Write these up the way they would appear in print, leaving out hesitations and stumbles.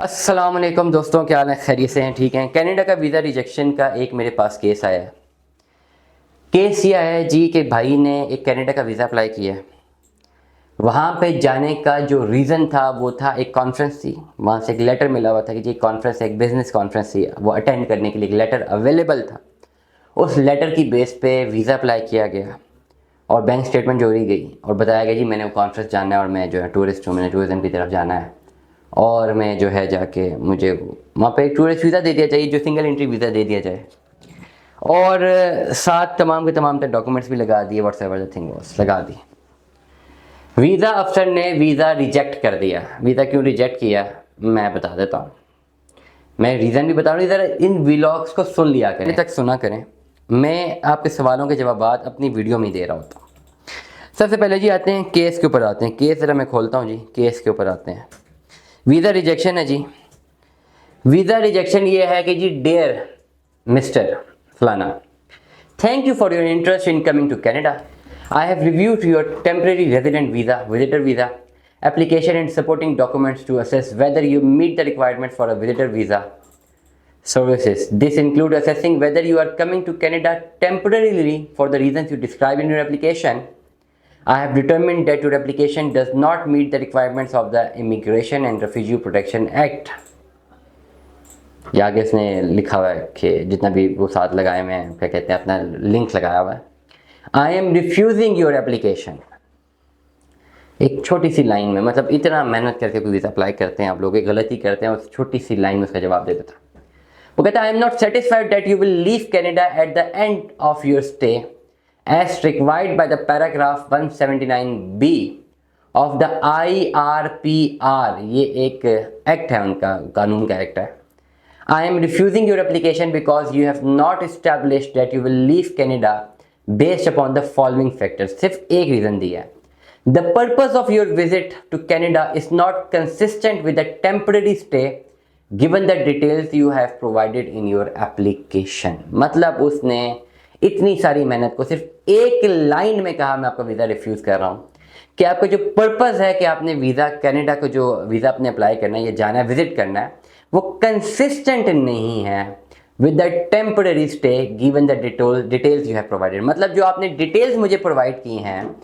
अस्सलाम वालेकुम दोस्तों, क्या हाल है? खैरियत से हैं? ठीक हैं? कनाडा का वीज़ा रिजेक्शन का एक मेरे पास केस आया है। केस ये आया है जी कि भाई ने एक कनाडा का वीज़ा अप्लाई किया है। वहाँ पे जाने का जो रीज़न था वो था, एक कॉन्फ्रेंस थी। वहाँ से एक लेटर मिला हुआ था कि जी कॉन्फ्रेंस, एक बिज़नेस कॉन्फ्रेंस थी, वो अटेंड करने के लिए एक लेटर अवेलेबल था। उस लेटर की बेस पे वीज़ा अप्लाई किया गया और बैंक स्टेटमेंट जोड़ी गई और बताया गया जी मैंने वो कॉन्फ्रेंस जाना है और मैं जो है टूरिस्ट हूँ, मैंने टूरिज़म की तरफ जाना है और मैं जो है जाके मुझे वहाँ पे एक टूरिस्ट वीज़ा दे दिया जाए, जो सिंगल एंट्री वीज़ा दे दिया जाए। और साथ तमाम के तमाम डॉक्यूमेंट्स भी लगा दिए, व्हाट्सएवर द थिंग वाज लगा दी। वीज़ा अफसर ने वीज़ा रिजेक्ट कर दिया। वीज़ा क्यों रिजेक्ट किया मैं बता देता हूँ, मैं रीज़न भी बता रहा हूँ। ज़रा इन व्लॉग्स को सुन लिया करें, तक सुना करें। मैं आपके सवालों के जवाब अपनी वीडियो में ही दे रहा होता हूँ। सबसे पहले जी आते हैं केस के ऊपर आते हैं। केस ज़रा मैं खोलता हूँ जी, केस के ऊपर आते हैं। वीज़ा रिजेक्शन है जी। वीज़ा रिजेक्शन ये है कि जी डियर मिस्टर फलाना, thank you for your interest in coming to Canada. I have reviewed your temporary resident visa, visitor visa application and supporting documents to assess whether you meet the requirements for a visitor visa services. This include assessing whether you are coming to Canada temporarily for the reasons you describe in your application. I have determined that your application does not meet the requirements of the Immigration and Refugee Protection Act. या आगे इसने लिखा हुआ है कि जितना भी वो साथ लगाए हुए हैं, क्या कहते हैं, अपना लिंक लगाया हुआ है। I M refusing your application. एक छोटी सी लाइन में, मतलब इतना मेहनत करके कोई वीज़ा अप्लाई करते हैं आप लोग, एक गलती करते हैं, उस छोटी सी लाइन में उसका जवाब दे देता। वो कहता है I am not satisfied that you will leave Canada at the end of your stay as required by the paragraph 179B of the IRPR। ये एक एक्ट है, उनका कानून का एक्ट है। I am refusing your application because you have not established that you will leave Canada based upon the following factors। सिर्फ एक reason दिया है। The purpose of your visit to Canada is not consistent with the temporary stay given the details you have provided in your application। मतलब उसने इतनी सारी मेहनत को सिर्फ एक लाइन में कहा मैं आपका वीज़ा रिफ्यूज़ कर रहा हूँ कि आपका जो पर्पज़ है कि आपने वीज़ा कनाडा को जो वीज़ा आपने अप्लाई करना है, ये जाना है, विजिट करना है, वो कंसिस्टेंट नहीं है with the temporary stay given the details you have provided. मतलब जो आपने डिटेल्स मुझे प्रोवाइड की हैं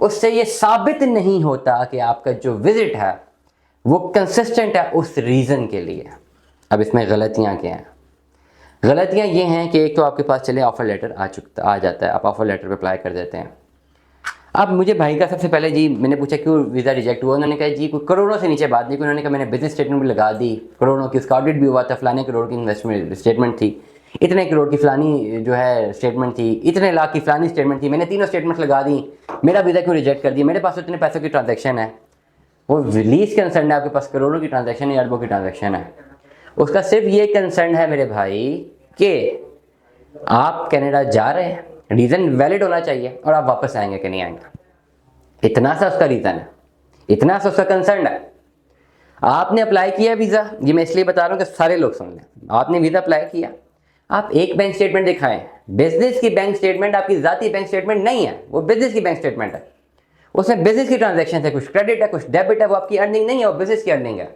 उससे ये साबित नहीं होता कि आपका जो विजिट है वो कंसिस्टेंट है उस रीज़न के लिए। अब इसमें गलतियाँ क्या हैं? गलतियाँ ये हैं कि एक तो आपके पास चले ऑफ़र लेटर आ जाता है, आप ऑफ़र लेटर पे अप्लाई कर देते हैं। अब मुझे भाई का सबसे पहले जी मैंने पूछा क्यों वीज़ा रिजेक्ट हुआ। उन्होंने कहा जी कोई करोड़ों से नीचे बात नहीं। उन्होंने कहा मैंने बिजनेस स्टेटमेंट भी लगा दी, करोड़ों की, उसका ऑडिट भी हुआ था, फलाने करोड़ की इन्वेस्टमेंट स्टेटमेंट थी, इतने करोड़ की फलानी जो है स्टेटमेंट थी, इतने लाख की फलानी स्टेटमेंट थी, मैंने तीनों स्टेटमेंट लगा दी, मेरा वीज़ा क्यों रिजेक्ट कर दिया? मेरे पास इतने पैसों की ट्रांजैक्शन है। वो रिलीज कंसर्न है, आपके पास करोड़ों की ट्रांजैक्शन है, अरबों की ट्रांजैक्शन है। उसका सिर्फ ये कंसर्न है मेरे भाई कि आप कनाडा जा रहे हैं, रीज़न वैलिड होना चाहिए, और आप वापस आएंगे कि नहीं आएंगे। इतना सा उसका रीज़न है, इतना सा उसका कंसर्न है। आपने अप्लाई किया वीज़ा, ये मैं इसलिए बता रहा हूँ कि सारे लोग सुन लें। आपने वीज़ा अप्लाई किया, आप एक बैंक स्टेटमेंट दिखाएं, बिजनेस की बैंक स्टेटमेंट, आपकी ज़ाती बैंक स्टेटमेंट नहीं है, वो बिजनेस की बैंक स्टेटमेंट है। उसमें बिजनेस की ट्रांजैक्शन है, कुछ क्रेडिट है, कुछ डेबिट है, वो आपकी अर्निंग नहीं है, वो बिजनेस की अर्निंग है।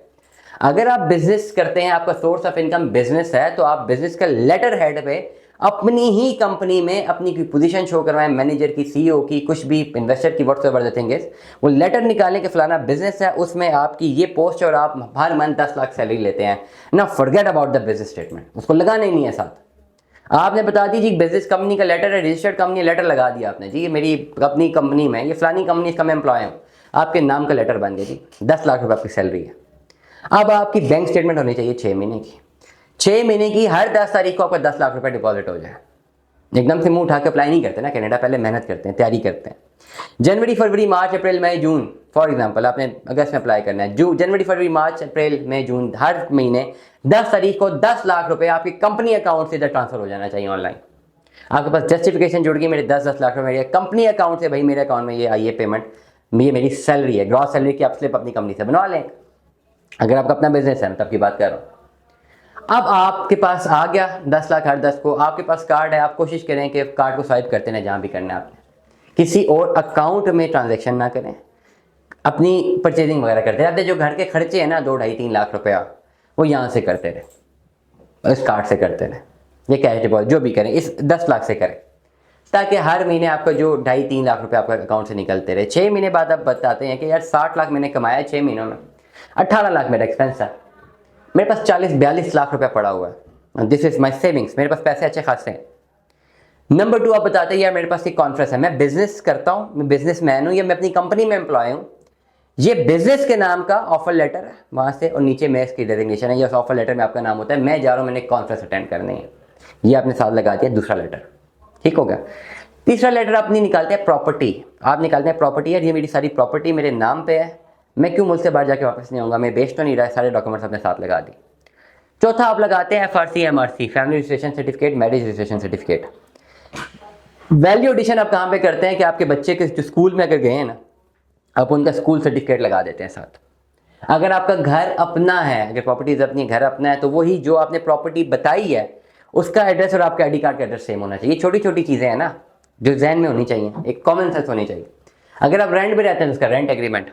अगर आप बिजनेस करते हैं, आपका सोर्स ऑफ इनकम बिजनेस है, तो आप बिजनेस का लेटर हेड पे अपनी ही कंपनी में अपनी कोई पोजीशन शो करवाएं, मैनेजर की, सीईओ की, कुछ भी, इन्वेस्टर की, व्हाटएवर द थिंग इज, वो लेटर निकालें कि फलाना बिजनेस है, उसमें आपकी ये पोस्ट है और आप हर मंथ 10 लाख सैलरी लेते हैं ना। Forget about the business statement, उसको लगाना ही नहीं है साथ। आपने बता दी जी बिजनेस कंपनी का लेटर है, रजिस्टर्ड कंपनी लेटर लगा दिया आपने जी, ये मेरी अपनी कंपनी में, ये फलानी कंपनी, इसका मैं एम्प्लॉय हूँ, आपके नाम का लेटर बन गया जी, 10 लाख रुपये आपकी सैलरी है। अब आपकी बैंक स्टेटमेंट होनी चाहिए 6 महीने की, 6 महीने की, हर 10 तारीख को आपका 10 लाख रुपए डिपॉजिट हो जाए। एकदम से मुंह उठा के अप्लाई नहीं करते ना कनाडा, पहले मेहनत करते हैं, तैयारी करते हैं। जनवरी, फरवरी, मार्च, अप्रैल, मई, जून, फॉर एग्जांपल आपने अगस्त में अप्लाई करना है, जनवरी, फरवरी, मार्च, अप्रैल, मई, जून, हर महीने 10 तारीख को 10 लाख रुपए आपकी कंपनी अकाउंट से इधर ट्रांसफर हो जाना चाहिए ऑनलाइन। आपके पास जस्टिफिकेशन जुड़ गई, मेरे 10-10 लाख रुपए मेरे कंपनी अकाउंट से, भाई मेरे अकाउंट में ये आई है पेमेंट, ये मेरी सैलरी है, ग्रॉस सैलरी की आप स्लिप अपनी कंपनी से बनवा लें, अगर आपका अपना बिजनेस है, मैं तब की बात कर रहा हूँ। अब आपके पास आ गया 10 लाख हर 10 को, आपके पास कार्ड है, आप कोशिश करें कि कार्ड को स्वाइप करते रहें जहाँ भी करना है आपने, किसी और अकाउंट में ट्रांजैक्शन ना करें, अपनी परचेजिंग वगैरह करते रहते। जो घर के खर्चे हैं ना 2-2.5-3 लाख रुपया, वो यहाँ से करते रहे, इस कार्ड से करते रहे, ये कैश डिपॉजिट जो भी करें इस 10 लाख से करें, ताकि हर महीने आपका जो 2.5-3 लाख रुपए आपका अकाउंट से निकलते रहे। 6 महीने बाद आप बताते हैं कि यार 60 लाख मैंने कमाया 6 महीनों में, 18 लाख मेरा एक्सपेंस है, मेरे पास 40-42 लाख रुपया पड़ा हुआ है, दिस इज माई सेविंग्स, मेरे पास पैसे अच्छे खासे हैं। नंबर 2 आप बताते हैं यार मेरे पास एक कॉन्फ्रेंस है, मैं बिजनेस करता हूँ, मैं बिजनेस मैन हूँ या मैं अपनी कंपनी में एम्प्लॉय हूँ, ये बिजनेस के नाम का ऑफर लेटर है वहाँ से, और नीचे मैं इसकी डेजिग्नेशन है, ये ऑफर लेटर में आपका नाम होता है, मैं जा रहा हूँ, मैंने कॉन्फ्रेंस अटेंड करनी है, ये आपने साथ लगा दिया दूसरा लेटर, ठीक हो गया। तीसरा लेटर आप नहीं निकालते हैं प्रॉपर्टी, आप निकालते हैं प्रॉपर्टी, यार ये मेरी सारी प्रॉपर्टी मेरे नाम पे है, मैं क्यों मुल्क से बाहर जाके वापस नहीं आऊँगा, मैं बेच तो नहीं रहा है, सारे डॉक्यूमेंट्स अपने साथ लगा दी। चौथा आप लगाते हैं FRC MRC, family registration certificate, marriage registration certificate. Value addition आप कहाँ पे करते हैं कि आपके बच्चे के जो स्कूल में अगर गए हैं ना, आप उनका स्कूल सर्टिफिकेट लगा देते हैं साथ। अगर आपका घर अपना है, अगर प्रॉपर्टीज अपनी घर अपना है, तो वही जो आपने प्रॉपर्टी बताई है उसका एड्रेस और आपका ID कार्ड का एड्रेस सेम होना चाहिए। छोटी छोटी चीज़ें हैं ना जो जहन में होनी चाहिए, एक कॉमन सेंस होनी चाहिए। अगर आप रेंट पे रहते हैं तो उसका रेंट एग्रीमेंट,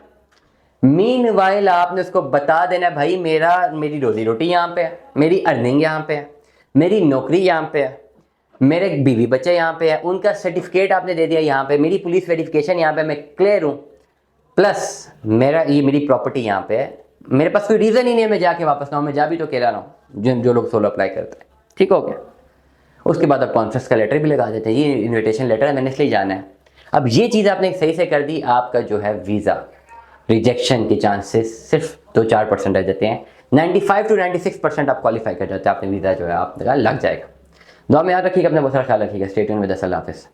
मीनवाइल आपने उसको बता देना भाई मेरी रोजी रोटी यहाँ पे है, मेरी अर्निंग यहाँ पे है, मेरी नौकरी यहाँ पे है, मेरे बीवी बच्चे यहाँ पे है, उनका सर्टिफिकेट आपने दे दिया यहाँ पे, मेरी पुलिस वेरिफिकेशन यहाँ पे, मैं क्लियर हूँ, प्लस मेरी प्रॉपर्टी यहाँ पे है, मेरे पास कोई रीज़न ही नहीं है मैं जाके वापस ना हूँ, मैं जा भी तो अकेला ना हूँ, जो लोग सोलो अप्लाई करते हैं, ठीक हो गया। उसके बाद आप कॉन्फ्रेंस का लेटर भी लगा देते हैं, ये इन्विटेशन लेटर है, मैंने इसलिए जाना है। अब ये चीज़ आपने सही से कर दी, आपका जो है वीज़ा रिजेक्शन के चांसेस सिर्फ 2-4% रह जाते हैं, 95 to 96% आप क्वालिफाई कर जाते हैं, आपने वीज़ा जो है आपका लग जाएगा। दुआ में याद रखिएगा, अपना बहुत सारा ख्याल रखिएगा। स्टे ट्यून्ड विद अस, अल्लाह हाफिज़।